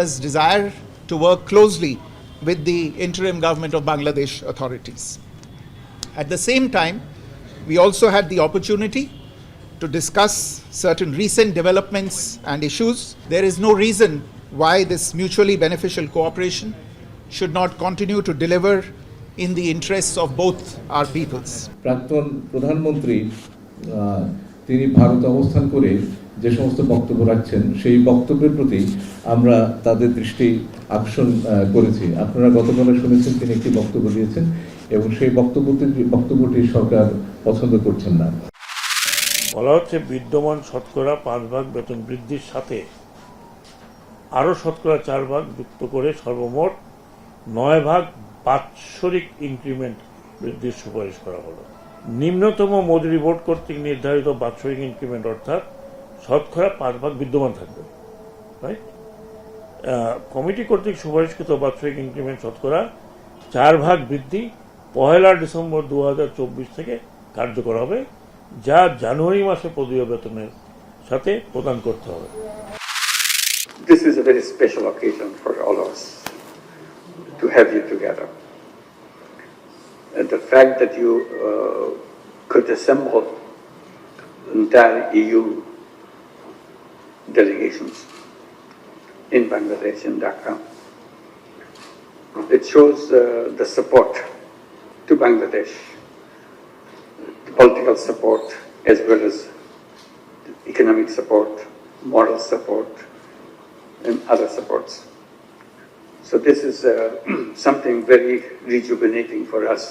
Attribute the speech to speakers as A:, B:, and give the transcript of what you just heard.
A: India's desire to work closely with the interim government of Bangladesh authorities. At the same time, we also had the opportunity to discuss certain recent developments and issues. There is no reason why this mutually beneficial cooperation should not continue to deliver in the interests of both our peoples.
B: প্রাক্তন প্রধানমন্ত্রী তিনি ভারতে অবস্থান করে যে সমস্ত বক্তব্য রাখছেন সেই বক্তব্যের প্রতি আমরা তাদের দৃষ্টি আকর্ষণ করেছি। আপনারা গতকালে শুনেছেন তিনি একটি বক্তব্য দিয়েছেন এবং সেই বক্তব্যটি সরকার পছন্দ করছেন না।
C: বলা হচ্ছে বিদ্যমান শতকরা 5% বেতন বৃদ্ধির সাথে আরও শতকরা 4% যুক্ত করে সর্বমোট 9% বাৎসরিক ইনক্রিমেন্ট বৃদ্ধির সুপারিশ করা হলো। নিম্নতম মজুরি বোর্ড কর্তৃক নির্ধারিত বাৎসরিক ইনক্রিমেন্ট অর্থাৎ শতকরা 5% বিদ্যমান থাকবে, রাইট? কমিটি কর্তৃক সুপারিশকৃত বাৎসরিক ইনক্রিমেন্ট শতকরা 4% বৃদ্ধি 1 ডিসেম্বর 2024 থেকে কার্যকর হবে, যা জানুয়ারি মাসে পদীয় বেতনের সাথে প্রদান করতে হবে।
D: This is a very special occasion for all of us to have you together. And the fact that you could assemble entire EU delegations in Bangladesh, in Dhaka, it shows the support to Bangladesh, the political support as well as economic support, moral support, and other supports. So this is something very rejuvenating for us.